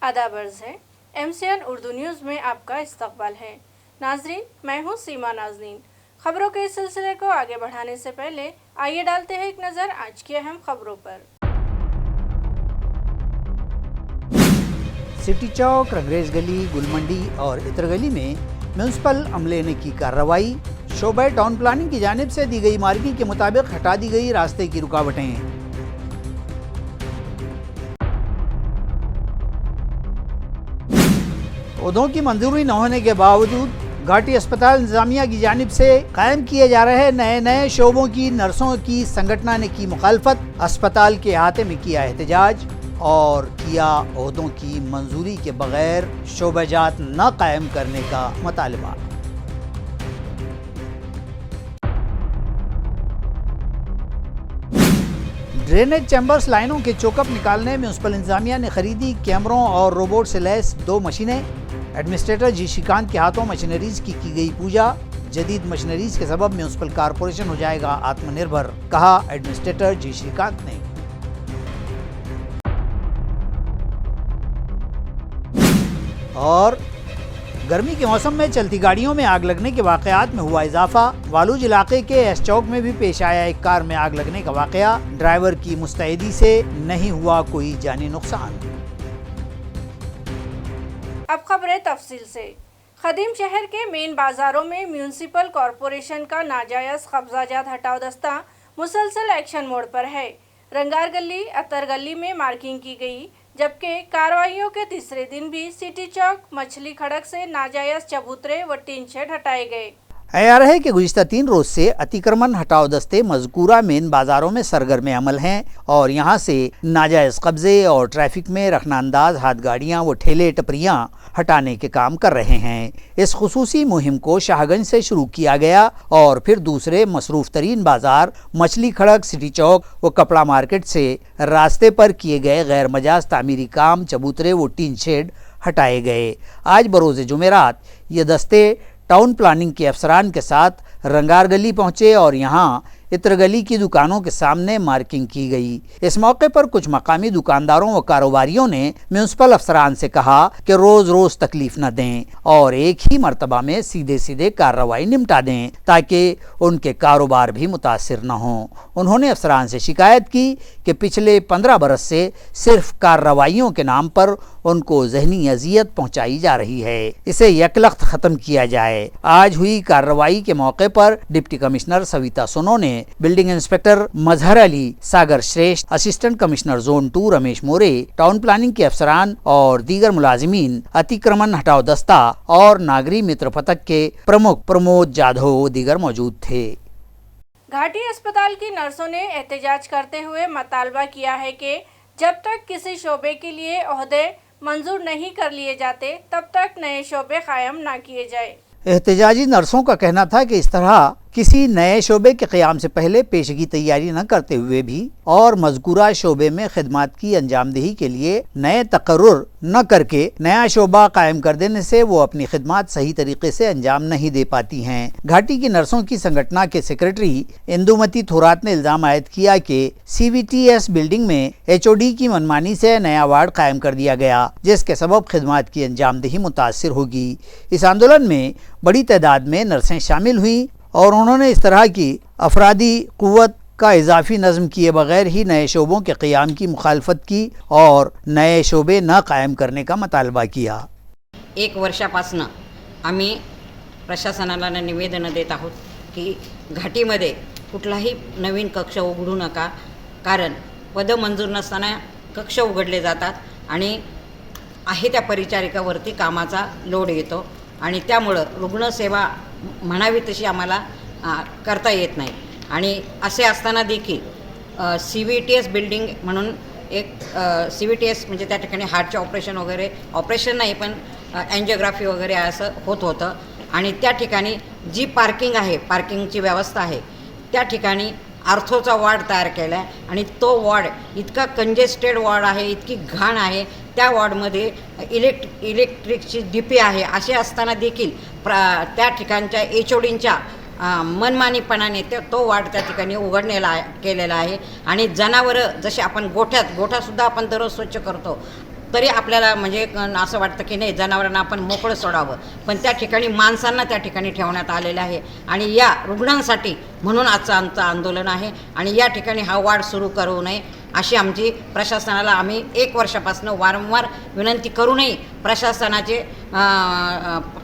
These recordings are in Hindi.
आदाब अर्ज़ है। MCN उर्दू न्यूज़ में आपका इस्तकबाल है। नाजरीन, मैं हूँ सीमा नाज़नीन। खबरों के इस सिलसिले को आगे बढ़ाने से पहले आइए डालते हैं एक नज़र आज की अहम खबरों पर। सिटी चौक, रंगरेज गली, गुलमंडी और इतर गली में म्यूनसिपल अमले ने की कार्रवाई। शोबा टाउन प्लानिंग की जानिब से दी गई मार्किंग के मुताबिक हटा दी गई रास्ते की रुकावटें। ओहदों की मंजूरी न होने के बावजूद घाटी अस्पताल इंतजामिया की जानिब से कायम किए जा रहे नए शोबों की नर्सों की संगठना ने की मुखालफत। अस्पताल के अहाते में किया एहतजाज और किया ओहदों की मंजूरी के बगैर शोबाजात न कायम करने का मुतालबा। ड्रेनेज चैम्बर्स लाइनों के चोकअप निकालने में म्यूनसिपल इंतजामिया ने खरीदी कैमरों और रोबोट से लैस 2 मशीनें। एडमिनिस्ट्रेटर जी श्रीकांत के हाथों मशीनरीज की गई पूजा। जदीद मशीनरीज के सबब म्यूनसिपल कॉरपोरेशन हो जाएगा आत्मनिर्भर, कहा एडमिनिस्ट्रेटर जी श्रीकांत ने। और गर्मी के मौसम में चलती गाड़ियों में आग लगने के वाकयात में हुआ इजाफा। वालूज इलाके के एस चौक में भी पेश आया एक कार में आग लगने का वाकया। ड्राइवर की मुस्तैदी से नहीं हुआ कोई जानी नुकसान। अब खबरें तफसील से। खदीम शहर के मेन बाजारों में म्यूनिसिपल कॉरपोरेशन का नाजायज कब्जाजात हटाओ दस्ता मुसलसल एक्शन मोड पर है। रंगार गली, अतर गली में मार्किंग की गई, जबकि कार्रवाइयों के तीसरे दिन भी सिटी चौक, मछली खड़क से नाजायज चबूतरे व टीन शेड हटाए गए। ऐलान है कि गुज़िश्ता 3 रोज से अतिक्रमण हटाओ दस्ते मज़कूरा मेन बाजारों में सरगर्म अमल हैं और यहाँ से नाजायज कब्जे और ट्रैफिक में रखनाअंदाज हाथ गाड़ियाँ व ठेले टपरियाँ हटाने के काम कर रहे हैं। इस खुसूसी मुहिम को शाहगंज से शुरू किया गया और फिर दूसरे मसरूफ तरीन बाजार मछली खड़क, सिटी चौक व कपड़ा मार्केट से रास्ते पर किए गए गैर मजाज तामीरी काम, चबूतरे व टीन शेड हटाए गए। आज बरोज़ जुमेरात ये दस्ते टाउन प्लानिंग के अफसरान के साथ रंगार गली पहुंचे और यहां इतर गली की दुकानों के सामने मार्किंग की गई। इस मौके पर कुछ मकामी दुकानदारों व कारोबारियों ने म्यूनसिपल अफसरान से कहा कि रोज रोज तकलीफ न दें और एक ही मर्तबा में सीधे सीधे कार्रवाई निपटा दें ताकि उनके कारोबार भी मुतासिर न हों। उन्होंने अफसरान से शिकायत की कि पिछले 15 बरस से सिर्फ कार्रवाइयों के नाम पर उनको जहनी अजियत पहुंचाई जा रही है, इसे यकलख्त खत्म किया जाए। आज हुई कार्रवाई के मौके पर डिप्टी कमिश्नर सविता सोनो ने बिल्डिंग इंस्पेक्टर मजहर अली, सागर श्रेष्ठ, असिस्टेंट कमिश्नर जोन 2 रमेश मोरे, टाउन प्लानिंग के अफसरान और दीगर मुलाजिमीन, अतिक्रमण हटाओ दस्ता और नागरी मित्र पथक के प्रमुख प्रमोद जाधव दीगर मौजूद थे। घाटी अस्पताल की नर्सों ने एहतजाज करते हुए मुतालबा किया है कि जब तक किसी शोबे के लिए ओहदे मंजूर नहीं कर लिए जाते तब तक नए शोबे कायम ना किए जाए। एहतजाजी नर्सों का कहना था कि इस तरह किसी नए शोबे के क़याम से पहले पेशगी तैयारी न करते हुए भी और मज़कूरा शोबे में खिदमत की अंजामदही के लिए नए तकर्रुर न करके नया शोबा कायम कर देने से वो अपनी खिदमत सही तरीके से अंजाम नहीं दे पाती हैं। घाटी की नर्सों की संगठना के सेक्रेटरी इंदुमती थोरात ने इल्ज़ाम आयद किया कि CVTS बिल्डिंग में HOD की मनमानी से नया वार्ड कायम कर दिया गया, जिसके सबब खिदमत की अंजामदही मुतासिर होगी। इस आंदोलन में बड़ी तादाद में नर्सें शामिल हुई और उन्होंने इस तरह की अफरादी कुव्वत का इजाफी नज़म किए बगैर ही नए शोबों के क़याम की मुखालफत की और नए शोबे न कायम करने का मुतालबा किया। 1 वर्षापासून आम्ही प्रशासनाला निवेदन देत आहोत की घाटीमध्ये कुठलाही नवीन कक्ष उघडू नका, कारण पद मंजूर नसताना कक्ष उघडले जातात आणि आहे त्या परिचारिकावरती कामाचा लोड येतो आणि त्यामुळं रुग्णसेवा म्हणावी तशी आम्हाला करता येत नाही। आणि असे असताना देखील CVTS बिल्डिंग म्हणून एक CVTS म्हणजे त्या ठिकाणी हार्टचे ऑपरेशन नाही पण एंजिओग्राफी वगैरे असं होत होतं आणि त्या ठिकाणी जी पार्किंगची व्यवस्था आहे त्या ठिकाणी आर्थोचा वॉर्ड तयार केला आहे आणि तो वॉर्ड इतका कंजेस्टेड वॉर्ड आहे, इतकी घाण आहे, त्या वॉर्डमध्ये इलेक्ट्रिकची DP आहे। असे असताना देखील त्या ठिकाणच्या HODंच्या मनमानीपणाने तो वाढ त्या ठिकाणी केलेला आहे आणि जनावरं जसे आपण गोठासुद्धा आपण दररोज स्वच्छ करतो तरी आपल्याला म्हणजे असं वाटतं की नाही, जनावरांना आपण मोकळं सोडावं, पण त्या ठिकाणी माणसांना त्या ठिकाणी ठेवण्यात आलेलं आहे. आणि या रुग्णांसाठी म्हणून आजचं आमचं आंदोलन आहे. आणि या ठिकाणी हा वाढ सुरू करू नये अशी आमची प्रशासनाला आम्ही 1 वर्षापासून वारंवार विनंती करूनही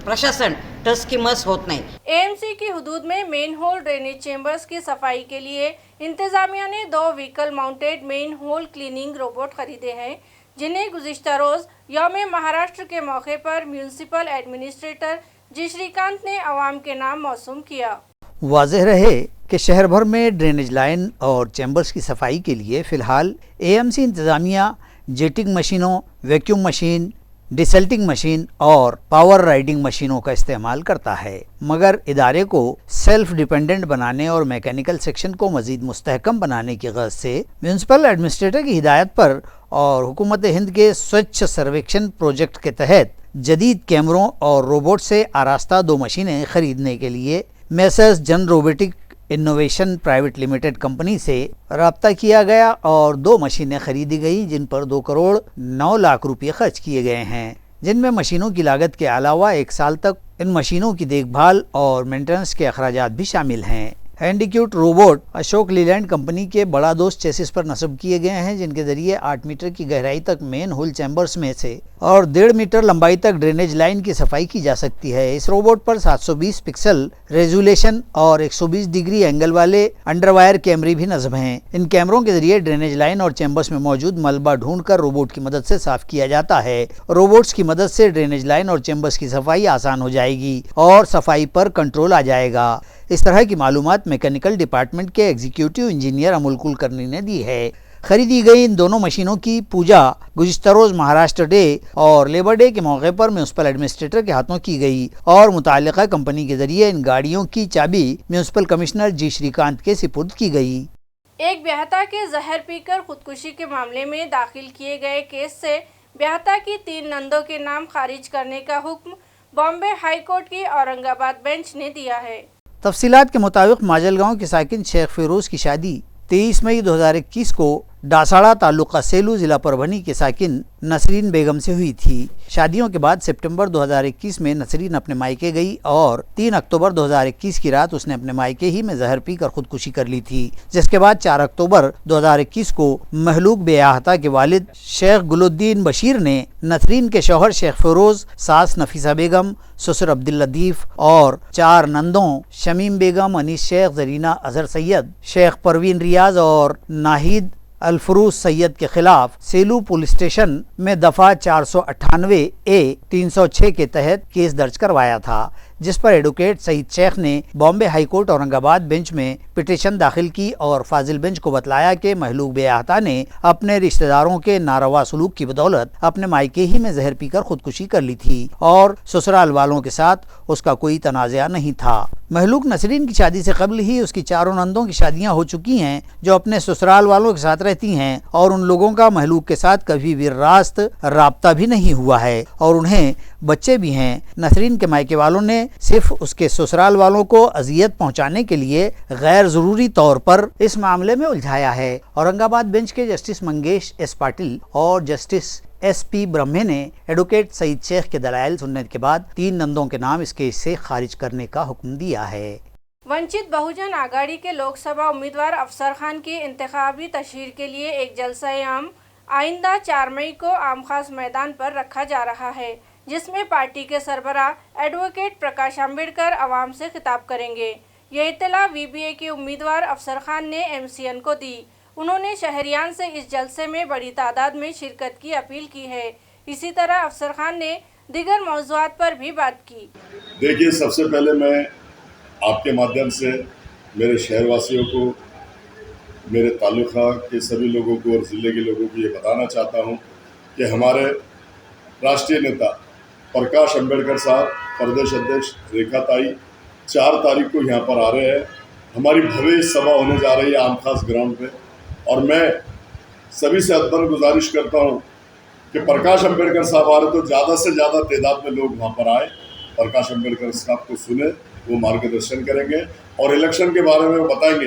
प्रशासन टस की मस होत नाही. एएमसी की हदूद में मेन होल ड्रेनेज चेंबर्स की सफाई के लिए इंतजामिया ने 2 vehicle mounted main whole cleaning robot खरीदे हैं, जिन्हें गुज़िश्ता रोज़ यौम महाराष्ट्र के मौके पर म्यूनसिपल एडमिनिस्ट्रेटर जी श्रीकांत ने अवाम के नाम मौसूम किया। वाज़ेह रहे कि शहर भर में ड्रेनेज लाइन और चैम्बर्स की सफाई के लिए फ़िलहाल एएमसी इंतज़ामिया जेटिंग मशीनों, वैक्यूम मशीन, डिसल्टिंग मशीन और पावर राइडिंग मशीनों का इस्तेमाल करता है, मगर इदारे को सेल्फ डिपेंडेंट बनाने और मैकेनिकल सेक्शन को मज़ीद मुस्तहकम बनाने की गर्ज से म्यूनसिपल एडमिनिस्ट्रेटर की हिदायत पर और हुकूमत हिंद के स्वच्छ सर्वेक्षण प्रोजेक्ट के तहत जदीद कैमरों और रोबोट से आरास्ता 2 मशीनें खरीदने के लिए मैसर्स जन robotic innovation private limited company से रब्ता किया गया और 2 मशीनें खरीदी गई, जिन पर 2 करोड़ 9 लाख रुपये खर्च किए गए हैं, जिनमें मशीनों की लागत के अलावा 1 साल तक इन मशीनों की देखभाल और मेंटेनेंस के अखराजात भी शामिल हैं। हैंडीक्यूट रोबोट अशोक लीलैंड कंपनी के बड़ा दोस्त चेसिस पर नस्ब किए गए हैं, जिनके जरिए 8 मीटर की गहराई तक मेन होल चैम्बर्स में से और 1.5 मीटर लंबाई तक ड्रेनेज लाइन की सफाई की जा सकती है। इस रोबोट पर 720 पिक्सल रेजोल्यूशन और 120 डिग्री एंगल वाले अंडरवायर कैमरे भी नस्ब हैं। इन कैमरों के जरिए ड्रेनेज लाइन और चैम्बर्स में मौजूद मलबा ढूंढकर रोबोट की मदद से साफ किया जाता है। रोबोट्स की मदद से ड्रेनेज लाइन और चैम्बर्स की सफाई आसान हो जाएगी और सफाई पर कंट्रोल आ जाएगा। इस तरह की मालूमात मैकेनिकल डिपार्टमेंट के एग्जीक्यूटिव इंजीनियर अमोल कुलकर्णी ने दी है। खरीदी गई इन दोनों मशीनों की पूजा गुज़िश्ता रोज़ महाराष्ट्र डे और लेबर डे के मौके पर म्यूनसिपल एडमिनिस्ट्रेटर के हाथों की गई और मुताल्लिका कंपनी के जरिए इन गाड़ियों की चाबी म्यूनसिपल कमिश्नर जी श्रीकांत के सिपुर्द की गई। एक ब्याहता के जहर पीकर खुदकुशी के मामले में दाखिल किए गए केस से ब्याहता की 3 नंदों के नाम खारिज करने का हुक्म बॉम्बे हाई कोर्ट की औरंगाबाद बेंच ने दिया है। तफसीलात के मुताबिक माजलगांव के साकिन शेख फिरोज की शादी 23 मई 2021 को डासाड़ा तालुका सेलू जिला परभनी के साकिन नसरीन बेगम से हुई थी। शादियों के बाद सितंबर 2021 में नसरीन अपने मायके गई और 3 अक्टूबर 2021 की रात उसने अपने मायके ही में जहर पीकर खुदकुशी कर ली थी, जिसके बाद 4 अक्टूबर 2021 को महलूक बेआहता के वालिद शेख गुलुद्दीन बशीर ने नसरीन के शौहर शेख फिरोज, सास नफीसा बेगम, ससुर अब्दुल लतीफ़ और 4 नंदों शमीम बेगम, अनीस शेख, जरीना अजहर सैयद, शेख परवीन रियाज और नाहिद अल्फरूज सैयद के खिलाफ सेलू पुलिस स्टेशन में दफा 498A 306 के तहत केस दर्ज करवाया था, जिस पर एडवोकेट सईद शेख ने Bombay high court Aurangabad bench में पिटीशन दाखिल की और फाजिल बेंच को बतलाया कि महलूक बेआहता ने अपने रिश्तेदारों के नारवा सलूक की बदौलत अपने मायके ही में जहर पीकर खुदकुशी कर ली थी और ससुराल वालों के साथ उसका कोई तनाज़ा नहीं था। महलूक नसरीन की शादी से कबल ही उसकी 4 नंदों की शादियां हो चुकी हैं, जो अपने ससुराल वालों के साथ रहती हैं और उन लोगों का महलूक के साथ कभी भी रास्त राब्ता भी नहीं हुआ है और उन्हें बच्चे भी हैं। नसरीन के मायके वालों ने सिर्फ उसके ससुराल वालों को अजियत पहुंचाने के लिए गैर जरूरी तौर पर इस मामले में उलझाया है। औरंगाबाद बेंच के जस्टिस मंगेश एस पाटिल और जस्टिस SP ब्रह्मे ने एडवोकेट सईद शेख के दलाइल सुनने के बाद 3 नंदों के नाम इस केस से खारिज करने का हुक्म दिया है। वंचित बहुजन आघाड़ी के लोकसभा उम्मीदवार अफसर खान की इंतखाबी तशहीर के लिए एक जलसा-ए-आम आइंदा 4 मई को आम खास मैदान पर रखा जा रहा है, जिसमें पार्टी के सरबराह एडवोकेट प्रकाश अम्बेडकर आवाम से खिताब करेंगे। ये इत्तला VBA के उम्मीदवार अफसर खान ने MCN को दी। उन्होंने शहरियान से इस जलसे में बड़ी तादाद में शिरकत की अपील की है। इसी तरह अफसर खान ने दीगर मौज़ूआत पर भी बात की। देखिए, सबसे पहले मैं आपके माध्यम से मेरे शहरवासियों को, मेरे तालुका के सभी लोगों को और ज़िले के लोगों को ये बताना चाहता हूँ कि हमारे राष्ट्रीय नेता प्रकाश अम्बेडकर साहब, प्रदेश अध्यक्ष रेखा ताई 4 तारीख को यहाँ पर आ रहे हैं। हमारी भव्य सभा होने जा रही है आम खास ग्राउंड पे और मैं सभी से अदब गुजारिश करता हूँ कि प्रकाश अम्बेडकर साहब आ रहे तो ज़्यादा से ज़्यादा तादाद में लोग वहाँ पर आए, प्रकाश अम्बेडकर साहब को सुने, वो मार्गदर्शन करेंगे और इलेक्शन के बारे में बताएंगे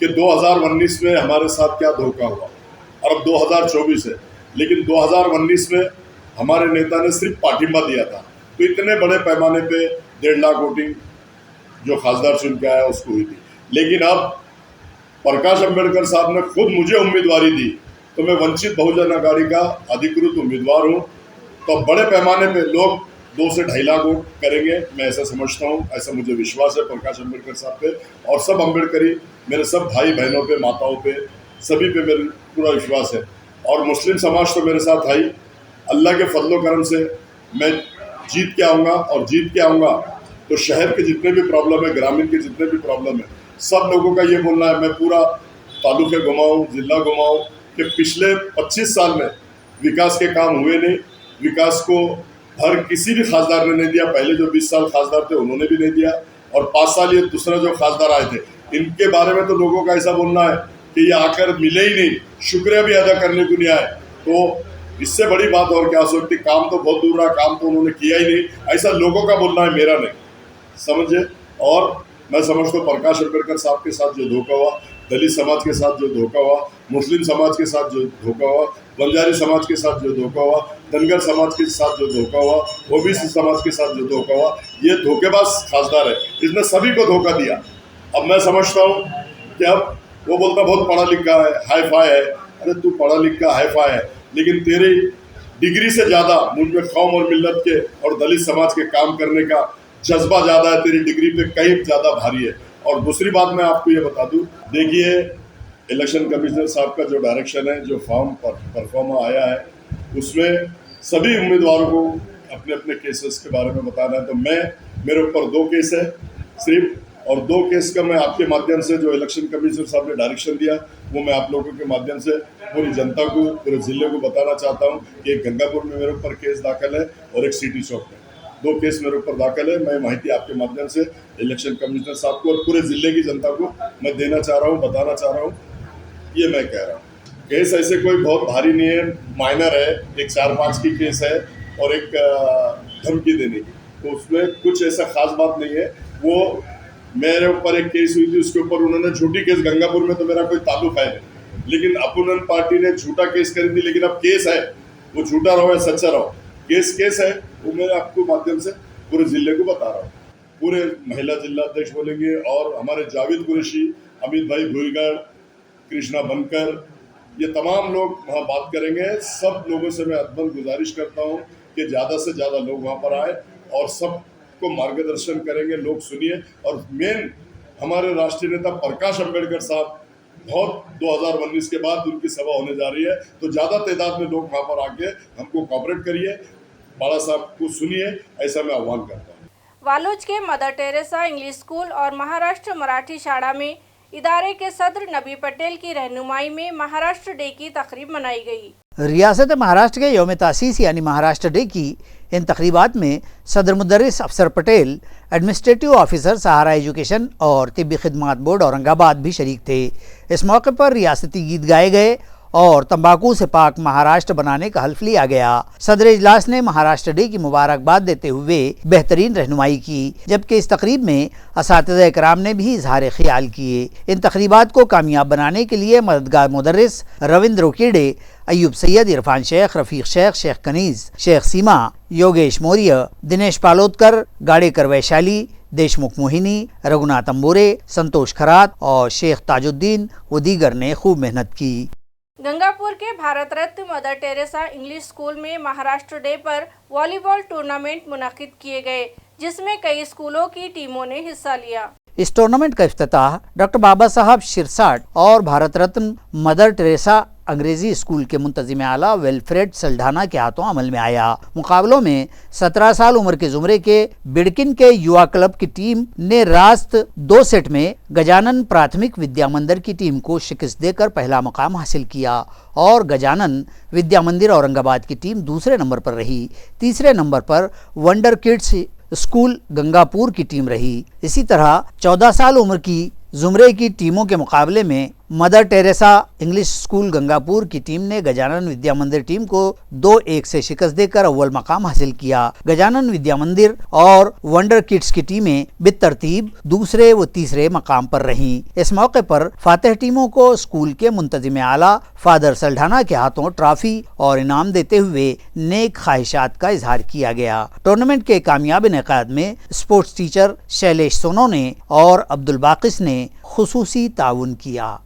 कि 2019 में हमारे साथ क्या धोखा हुआ और अब 2024 है, लेकिन 2019 में हमारे नेता ने सिर्फ पाठिंबा दिया था। तो इतने बड़े पैमाने पे 1.5 लाख वोटिंग जो खासदार चुन के आया उसको हुई थी। लेकिन अब प्रकाश अंबेडकर साहब ने खुद मुझे उम्मीदवारी दी, तो मैं वंचित बहुजन अघाड़ी का अधिकृत उम्मीदवार हूँ। तो बड़े पैमाने पे लोग 2 से 2.5 लाख वोट करेंगे, मैं ऐसा समझता हूँ, ऐसा मुझे विश्वास है प्रकाश अंबेडकर साहब पे और सब अम्बेडकरी मेरे सब भाई बहनों पे, माताओं पे, सभी पे मेरा पूरा विश्वास है। और मुस्लिम समाज तो मेरे साथ आई। अल्लाह के फजलो करम से मैं जीत के आऊँगा और जीत के आऊँगा तो शहर के जितने भी प्रॉब्लम है, ग्रामीण के जितने भी प्रॉब्लम है, सब लोगों का ये बोलना है। मैं पूरा तालुके घुमाऊँ, जिला घुमाऊँ कि पिछले 25 साल में विकास के काम हुए नहीं, विकास को हर किसी भी खासदार ने नहीं दिया। पहले जो 20 साल खासदार थे उन्होंने भी नहीं दिया और 5 साल ये दूसरा जो खासदार आए थे इनके बारे में तो लोगों का ऐसा बोलना है कि ये आकर मिले ही नहीं, शुक्रिया भी अदा करने को नहीं आए। तो इससे बड़ी बात और क्या हो सकती। काम तो बहुत दूर रहा, काम तो उन्होंने किया ही नहीं, ऐसा लोगों का बोलना है, मेरा नहीं, समझे। और मैं समझता हूँ प्रकाश अंबेडकर साहब के साथ जो धोखा हुआ, दलित समाज के साथ जो धोखा हुआ, मुस्लिम समाज के साथ जो धोखा हुआ, बंजारी समाज के साथ जो धोखा हुआ, धनगर समाज के साथ जो धोखा हुआ, ओबीसी समाज के साथ जो धोखा हुआ, ये धोखेबाज खासदार है, इसने सभी को धोखा दिया। अब मैं समझता हूँ कि अब वो बोलता बहुत पढ़ा लिखा है, हाई फाई है। अरे तू पढ़ा लिखा हाई फाई है, लेकिन तेरी डिग्री से ज़्यादा मुझ में कौम और मिल्लत के और दलित समाज के काम करने का जज्बा ज़्यादा है, तेरी डिग्री पे कहीं ज़्यादा भारी है। और दूसरी बात मैं आपको ये बता दूं, देखिए इलेक्शन कमिश्नर साहब का जो डायरेक्शन है, जो फॉर्म परफॉर्मा आया है, उसमें सभी उम्मीदवारों को अपने अपने केसेस के बारे में बताना है। तो मेरे ऊपर 2 केस है सिर्फ, और 2 केस का मैं आपके माध्यम से जो इलेक्शन कमिश्नर साहब ने डायरेक्शन दिया वो मैं आप लोगों के माध्यम से पूरी जनता को, पूरे ज़िले को बताना चाहता हूँ कि एक गंगापुर में मेरे ऊपर केस दाखिल है और एक सिटी चौक में 2 केस मेरे ऊपर दाखिल है। मैं माहिती आपके माध्यम से इलेक्शन कमिश्नर साहब को और पूरे ज़िले की जनता को मैं देना चाह रहा हूँ, बताना चाह रहा हूँ। ये मैं कह रहा हूँ, केस ऐसे कोई बहुत भारी नहीं है, माइनर है, एक 4-5 की केस है और एक धमकी देने की, तो उसमें कुछ ऐसा खास बात नहीं है। वो मेरे ऊपर एक केस हुई थी, उसके ऊपर उन्होंने झूठी केस, गंगापुर में तो मेरा कोई ताल्लुक है नहीं, लेकिन अपोनेंट पार्टी ने झूठा केस कर दी। लेकिन अब केस है, वो झूठा रहो या सच्चा रहो, केस है, वो मैं आपको माध्यम से पूरे ज़िले को बता रहा हूँ। पूरे महिला जिला अध्यक्ष बोलेंगे और हमारे जावेद कुरैशी, अमित भाई भूलगढ़, कृष्णा बनकर, ये तमाम लोग वहाँ बात करेंगे। सब लोगों से मैं अदबन गुजारिश करता हूँ कि ज़्यादा से ज़्यादा लोग वहाँ पर आए और सबको मार्गदर्शन करेंगे, लोग सुनिए। और मेन हमारे राष्ट्रीय नेता प्रकाश अंबेडकर साहब, बहुत 2019 के बाद उनकी सभा होने जा रही है, तो ज़्यादा तादाद में लोग वहाँ पर आके हमको कोऑपरेट करिए, बाला साहब को सुनिए, ऐसा मैं आह्वान करता हूँ। वालूज के मदर टेरेसा इंग्लिश स्कूल और महाराष्ट्र मराठी शाला में इदारे के सदर नबी पटेल की रहनुमाई में महाराष्ट्र डे की तकरीब मनाई गई। रियासत महाराष्ट्र के यौम तासीस यानी महाराष्ट्र डे की इन तकरीबात में सदर मुदर्रिस अफसर पटेल, एडमिनिस्ट्रेटिव ऑफिसर सहारा एजुकेशन और तिब्बी खिदमात बोर्ड औरंगाबाद भी शरीक थे। इस मौके पर रियासती गीत गाए गए और तंबाकू से पाक महाराष्ट्र बनाने का हल्फ लिया गया। सदर इजलास ने महाराष्ट्र डे की मुबारकबाद देते हुए बेहतरीन रहनुमाई की, जबकि इस तकरीब में असातिज़ा इकराम ने भी इजहार ख्याल किए। इन तकरीबात को कामयाब बनाने के लिए मददगार मुदर्रिस रविंद्र उकेड़े, अयूब सैयद, इरफान शेख, रफीक शेख, शेख कनीज, शेख सीमा, योगेश मौर्य, दिनेश पालोदकर, गाड़ेकर वैशाली, देशमुख मोहिनी, रघुनाथ अंबोरे, संतोष खरात और शेख ताजुद्दीन व दीगर ने खूब मेहनत की। गंगापुर के Bharat Ratna mother Teresa English school में महाराष्ट्र डे पर वॉलीबॉल टूर्नामेंट मुनक्किद किए गए, जिसमें कई स्कूलों की टीमों ने हिस्सा लिया। इस टूर्नामेंट का इफ्तिताह डॉक्टर बाबा साहब शिरसाट और भारत रत्न मदर टेरेसा अंग्रेजी स्कूल के मुंतजिम आला वेलफ्रेड सल्ढाना के हाथों अमल में आया। मुकाबलों में 17 साल उम्र के जुमरे के बिडकिन के युवा क्लब की टीम ने रास्त 2 सेट में गजानन प्राथमिक विद्या मंदिर की टीम को शिकस्त देकर पहला मुकाम हासिल किया और गजानन विद्या मंदिर औरंगाबाद की टीम दूसरे नंबर पर रही। तीसरे नंबर पर वंडर किड्स स्कूल गंगापुर की टीम रही। इसी तरह 14 साल उम्र की जुमरे की टीमों के मुकाबले में mother Teresa English school Gangapur की टीम ने गजानन विद्या मंदिर टीम को 2-1 से शिकस्त देकर अव्वल मकाम हासिल किया। गजानन विद्या मंदिर और वंडर किड्स की टीमें बितरतीब दूसरे व तीसरे मकाम पर रहीं। इस मौके पर फातिह टीमों को स्कूल के मुंतजिम आला फादर सल्ढाना के हाथों ट्रॉफी और इनाम देते हुए नेक ख्वाहिशात का इजहार किया गया। टूर्नामेंट के कामयाब इनेकाद में स्पोर्ट्स टीचर शैलेश सोनोने और अब्दुल बाकिस ने खुसूसी ताउन किया।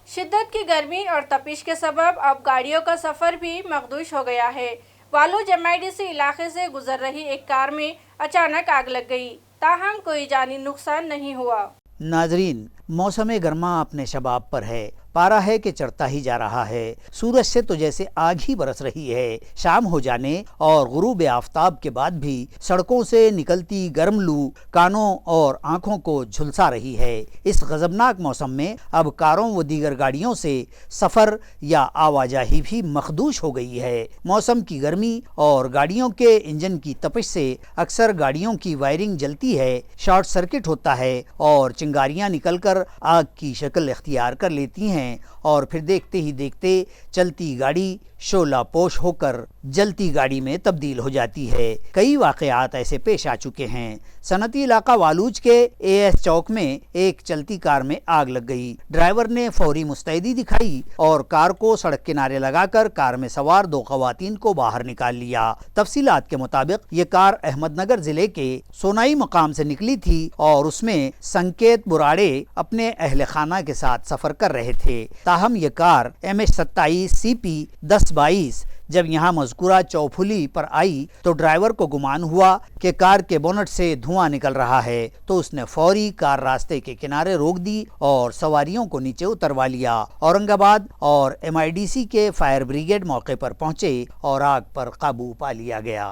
शिद्दत की गर्मी और तपिश के सबब अब गाड़ियों का सफर भी मखदूश हो गया है। वालूज MIDC इलाके से गुजर रही एक कार में अचानक आग लग गई, ताहम कोई जानी नुकसान नहीं हुआ। नाजरीन, मौसम गर्मा अपने शबाब पर है। पारा है कि चढ़ता ही जा रहा है। सूरज से तो जैसे आग ही बरस रही है। शाम हो जाने और गुरूब आफताब के बाद भी सड़कों से निकलती गर्म लू कानों और आंखों को झुलसा रही है। इस गजबनाक मौसम में अब कारों व दीगर गाड़ियों से सफर या आवाजाही भी मखदूश हो गई है। मौसम की गर्मी और गाड़ियों के इंजन की तपिश से अक्सर गाड़ियों की वायरिंग जलती है, शॉर्ट सर्किट होता है और चिंगारियां निकलकर आग की शक्ल इख्तियार कर लेती हैं और फिर देखते ही देखते चलती गाड़ी शोला पोश होकर जलती गाड़ी में तब्दील हो जाती है। कई वाकयात ऐसे पेश आ चुके हैं। सनती इलाका वालूज के AS चौक में एक चलती कार में आग लग गई। ड्राइवर ने फौरी मुस्तैदी दिखाई और कार को सड़क किनारे लगाकर कार में सवार 2 खवातीन को बाहर निकाल लिया। तफसीलात के मुताबिक ये कार अहमदनगर जिले के सोनाई मकाम से निकली थी और उसमें संकेत बुराड़े अपने अहले खाना के साथ सफर कर रहे थे। ताहम ये कार MH27 CP 1022 जब यहाँ मज़कूरा चौफुली पर आई तो ड्राइवर को गुमान हुआ कि कार के बोनट से धुआं निकल रहा है, तो उसने फौरी कार रास्ते के किनारे रोक दी और सवारियों को नीचे उतरवा लिया। औरंगाबाद और MIDC के फायर ब्रिगेड मौके पर पहुंचे और आग पर काबू पा लिया गया।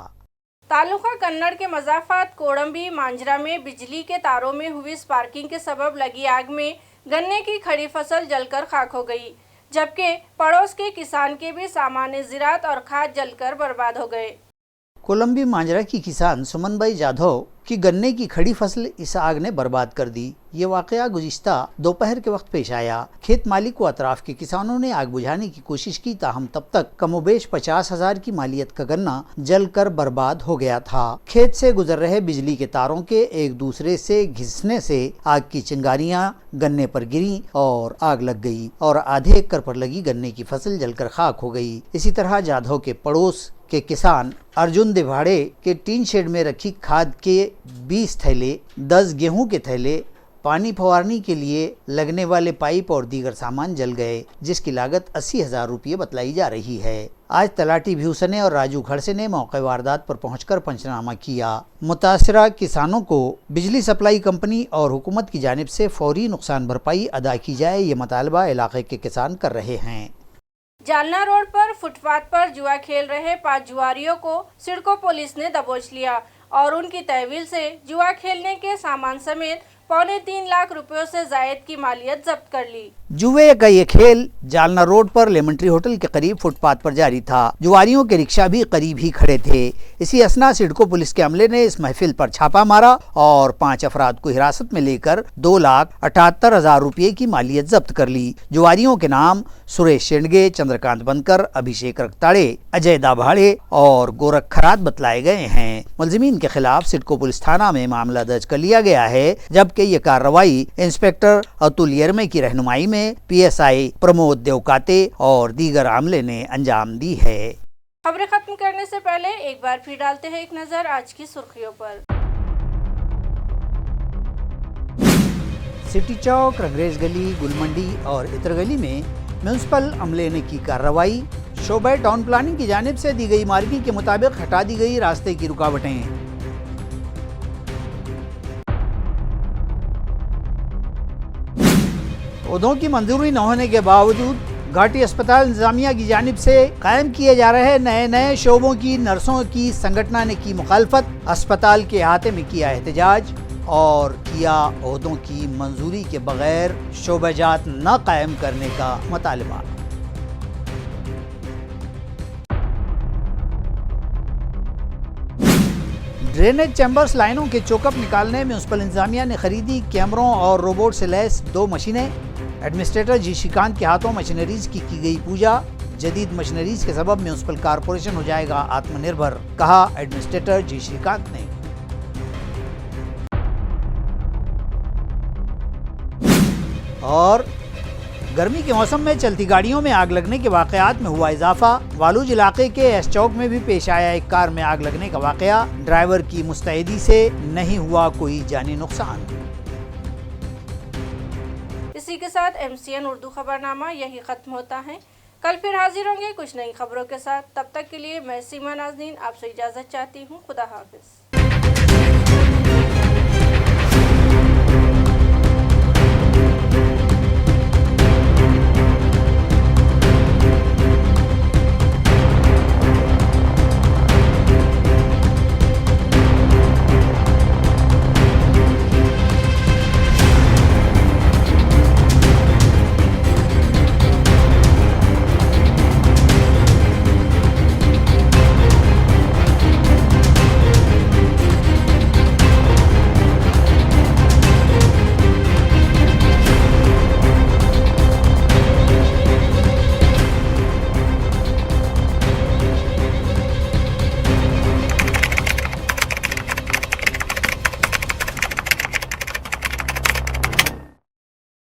तालुका कन्नड़ के मजाफात कोडम्बी मांजरा में बिजली के तारों में हुई स्पार्किंग के सबब लगी आग में गन्ने की खड़ी फसल जलकर खाक हो गई, जबकि पड़ोस के किसान के भी सामान ज़राअत और खाद जलकर बर्बाद हो गए। कोलंबी मांजरा की किसान सुमन भाई जाधव की गन्ने की खड़ी फसल इस आग ने बर्बाद कर दी। ये वाकया गुज़िश्ता दोपहर के वक्त पेश आया। खेत मालिक व अतराफ के किसानों ने आग बुझाने की कोशिश की, ताहम तब तक कमोबेश 50,000 की मालियत का गन्ना जलकर बर्बाद हो गया था। खेत से गुजर रहे बिजली के तारों के एक दूसरे से घिसने से आग की चिंगारियां गन्ने पर गिरी और आग लग गई और आधे एकड़ पर लगी गन्ने की फसल जलकर खाक हो गई। इसी तरह जाधव के पड़ोस के किसान अर्जुन दिवाड़े के टीन शेड में रखी खाद के 20 थैले, 10 गेहूं के थैले, पानी फवारने के लिए लगने वाले पाइप और दीगर सामान जल गए, जिसकी लागत 80,000 रुपये बतलाई जा रही है। आज तलाटी भ्यूसने और राजू खड़से ने मौके वारदात पर पहुंचकर पंचनामा किया। मुतासरा किसानों को बिजली सप्लाई कंपनी और हुकूमत की जानिब से फौरी नुकसान भरपाई अदा की जाए, ये मुतालबा इलाके के किसान कर रहे हैं। जालना रोड पर फुटपाथ पर जुआ खेल रहे 5 जुआरियों को सिडको पुलिस ने दबोच लिया और उनकी तहवील से जुआ खेलने के सामान समेत 3.25 लाख रुपयों से जायद की मालियत जब्त कर ली। जुए का ये खेल जालना रोड पर लेमन ट्री होटल के करीब फुटपाथ पर जारी था। जुआरियों के रिक्शा भी करीब ही खड़े थे। इसी असना सिडको पुलिस के अमले ने इस महफिल पर छापा मारा और 5 अफराद को हिरासत में लेकर 2,78,000 रुपये की मालियत जब्त कर ली। जुआरियों के नाम सुरेश शेंडगे, चंद्रकांत बनकर, अभिषेक रक्ताड़े, अजय दाभाड़े और गोरख खरात बतलाए गए हैं। मुलजिमीन के खिलाफ सिडको पुलिस थाना में मामला दर्ज कर लिया गया है, जबकि ये कार्रवाई इंस्पेक्टर अतुल यरमे की रहनुमाई में PSI प्रमोद देवकाते और दीगर आमले ने अंजाम दी है। खबरें खत्म करने से पहले एक बार फिर डालते हैं एक नजर आज की सुर्खियों पर। सिटी चौक, रंगरेज गली, गुलमंडी और इतर गली में म्यूनसिपल अमले ने की कार्रवाई। शोबे टाउन प्लानिंग की जानिब से दी गई मार्किंग के मुताबिक हटा दी गई रास्ते की रुकावटें। पौधों की मंजूरी न होने के बावजूद घाटी अस्पताल इंतजामिया की जानिब से कायम किए जा रहे नए शोबों की नर्सों की संगठना ने की मुखालफत। अस्पताल के अहाते में किया एहतजाज और किया ओहदों की मंजूरी के बगैर शोबाजात न कायम करने का मुतालबा। ड्रेनेज चैम्बर्स लाइनों के चोकअप निकालने म्यूनिसिपल इंतजामिया ने खरीदी कैमरों और रोबोट से लैस 2 मशीनें। एडमिनिस्ट्रेटर जी श्रीकांत के हाथों मशीनरीज की गई पूजा। जदीद मशीनरीज के सबब म्यूनिसिपल कॉरपोरेशन हो जाएगा आत्मनिर्भर, कहा एडमिनिस्ट्रेटर जी श्रीकांत ने। और गर्मी के मौसम में चलती गाड़ियों में आग लगने के वाकयात में हुआ इजाफा। वालूज इलाके के एस चौक में भी पेश आया एक कार में आग लगने का वाकया। ड्राइवर की मुस्तैदी से नहीं हुआ कोई जानी नुकसान। इसी के साथ MCN उर्दू खबरनामा यही खत्म होता है। कल फिर हाजिर होंगे कुछ नई खबरों के साथ। तब तक के लिए मैं सीमा नाज़नीन आपसे इजाज़त चाहती हूँ। खुदा हाफिज़।